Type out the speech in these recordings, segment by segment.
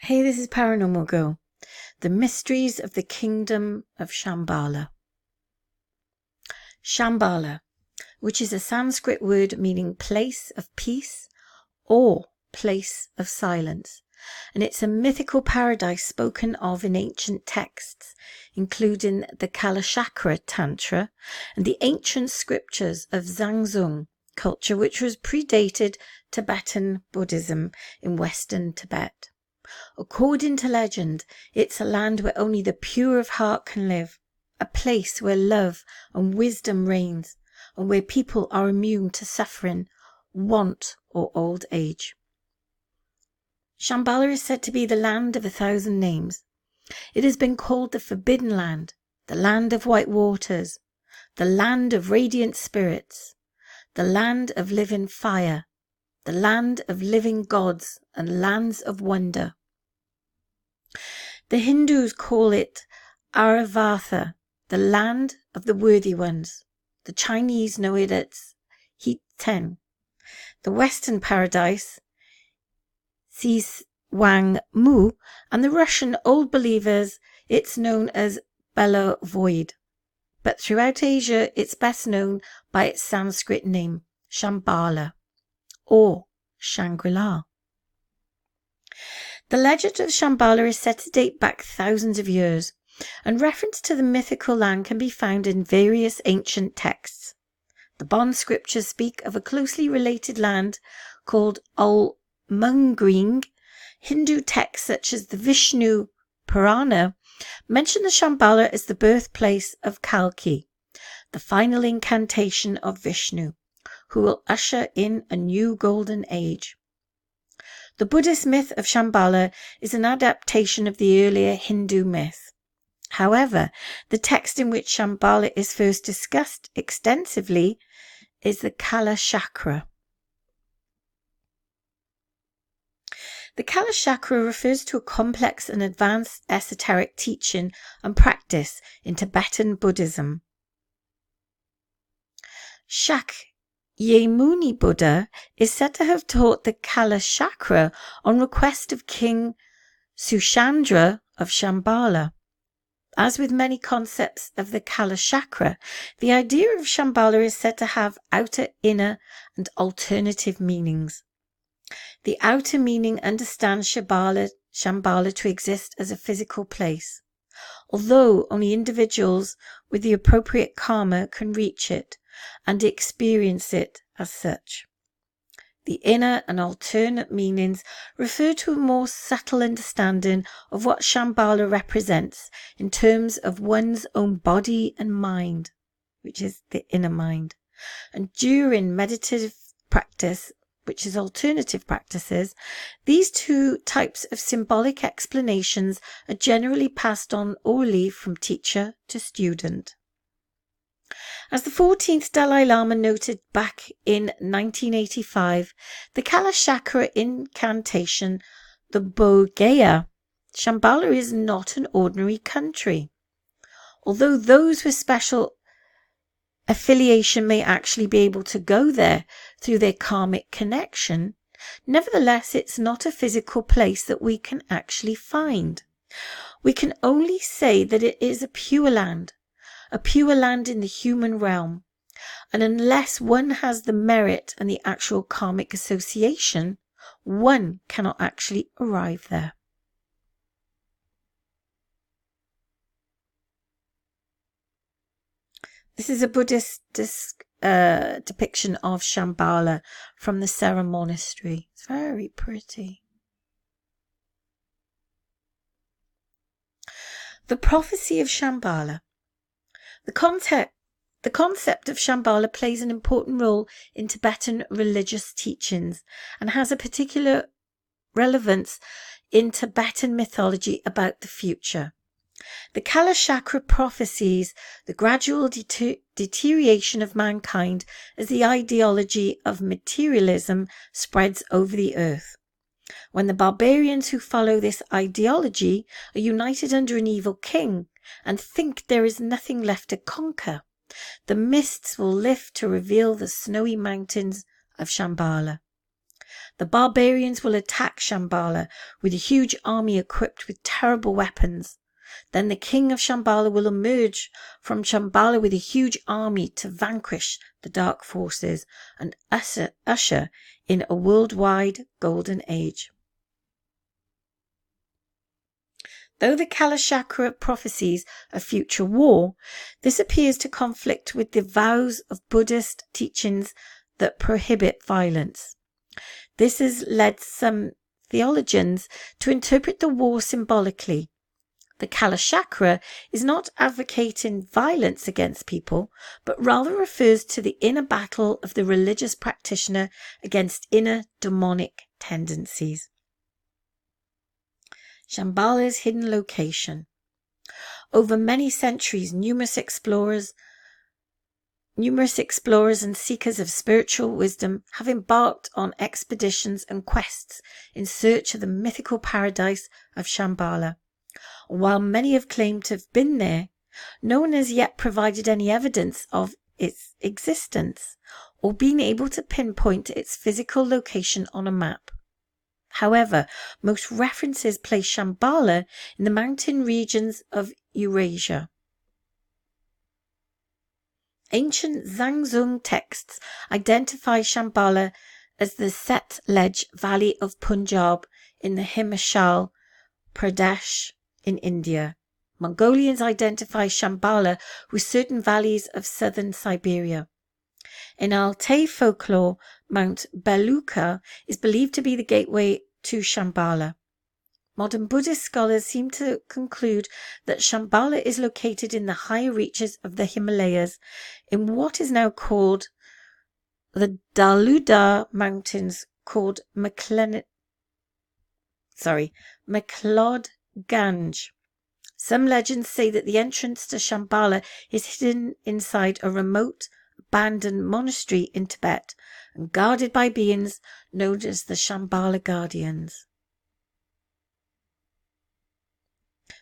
Hey, this is Paranormal Girl. The Mysteries of the Kingdom of Shambhala. Shambhala, which is a Sanskrit word meaning place of peace or place of silence, and it's a mythical paradise spoken of in ancient texts, including the Kalachakra Tantra and the ancient scriptures of Zangzung culture, which was predated Tibetan Buddhism in Western Tibet. According to legend, it's a land where only the pure of heart can live, a place where love and wisdom reigns, and where people are immune to suffering, want, or old age. Shambhala is said to be the land of 1,000 names. It has been called the Forbidden Land, the land of white waters, the land of radiant spirits, the land of living fire, the land of living gods, and lands of wonder. The Hindus call it Aravatha, the land of the worthy ones. The Chinese know it as Hiten. The Western paradise, Wang Mu, and the Russian old believers, it's known as Bela Void. But throughout Asia, it's best known by its Sanskrit name, Shambhala, or Shangri-La. The legend of Shambhala is said to date back thousands of years, and reference to the mythical land can be found in various ancient texts. The Bon scriptures speak of a closely related land called Al-Mungring. Hindu texts such as the Vishnu Purana mention the Shambhala as the birthplace of Kalki, the final incantation of Vishnu, who will usher in a new golden age. The Buddhist myth of Shambhala is an adaptation of the earlier Hindu myth. However, the text in which Shambhala is first discussed extensively is the Kalachakra. The Kalachakra refers to a complex and advanced esoteric teaching and practice in Tibetan Buddhism. Shakyamuni Buddha is said to have taught the Kalachakra on request of King Suchandra of Shambhala. As with many concepts of the Kalachakra, the idea of Shambhala is said to have outer, inner, and alternative meanings. The outer meaning understands Shambhala to exist as a physical place, although only individuals with the appropriate karma can reach it and experience it as such. The inner and alternate meanings refer to a more subtle understanding of what Shambhala represents in terms of one's own body and mind, which is the inner mind. And during meditative practice, which is alternative practices, these two types of symbolic explanations are generally passed on orally from teacher to student. As the 14th Dalai Lama noted back in 1985, the Kalachakra incantation, the Bodh Shambhala is not an ordinary country. Although those with special affiliation may actually be able to go there through their karmic connection, nevertheless it's not a physical place that we can actually find. We can only say that it is a pure land in the human realm, and unless one has the merit and the actual karmic association, one cannot actually arrive there. This is a Buddhist depiction of Shambhala from the Sera Monastery. It's very pretty. The prophecy of Shambhala. The concept of Shambhala plays an important role in Tibetan religious teachings and has a particular relevance in Tibetan mythology about the future. The Kalachakra prophesies the gradual deterioration of mankind as the ideology of materialism spreads over the earth. When the barbarians who follow this ideology are united under an evil king and think there is nothing left to conquer, the mists will lift to reveal the snowy mountains of Shambhala. The barbarians will attack Shambhala with a huge army equipped with terrible weapons. Then the king of Shambhala will emerge from Shambhala with a huge army to vanquish the dark forces and usher in a worldwide golden age. Though the Kalachakra prophesies a future war, this appears to conflict with the vows of Buddhist teachings that prohibit violence. This has led some theologians to interpret the war symbolically. The Kalachakra is not advocating violence against people, but rather refers to the inner battle of the religious practitioner against inner demonic tendencies. Shambhala's hidden location. Over many centuries, numerous explorers and seekers of spiritual wisdom have embarked on expeditions and quests in search of the mythical paradise of Shambhala. While many have claimed to have been there, no one has yet provided any evidence of its existence or been able to pinpoint its physical location on a map. However, most references place Shambhala in the mountain regions of Eurasia. Ancient Zhangzhung texts identify Shambhala as the Setledge Valley of Punjab in the Himachal Pradesh in India. Mongolians identify Shambhala with certain valleys of southern Siberia. In Altai folklore, Mount Beluka is believed to be the gateway to Shambhala. Modern Buddhist scholars seem to conclude that Shambhala is located in the higher reaches of the Himalayas in what is now called the Daludar Mountains, called McLeodganj. Some legends say that the entrance to Shambhala is hidden inside a remote, abandoned monastery in Tibet and guarded by beings known as the Shambhala Guardians.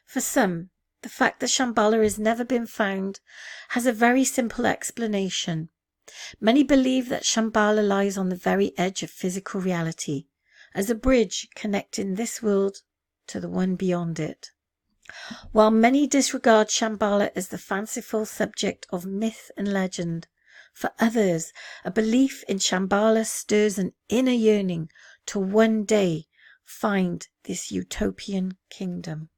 For some, the fact that Shambhala has never been found has a very simple explanation. Many believe that Shambhala lies on the very edge of physical reality, as a bridge connecting this world to the one beyond it. While many disregard Shambhala as the fanciful subject of myth and legend, for others, a belief in Shambhala stirs an inner yearning to one day find this utopian kingdom.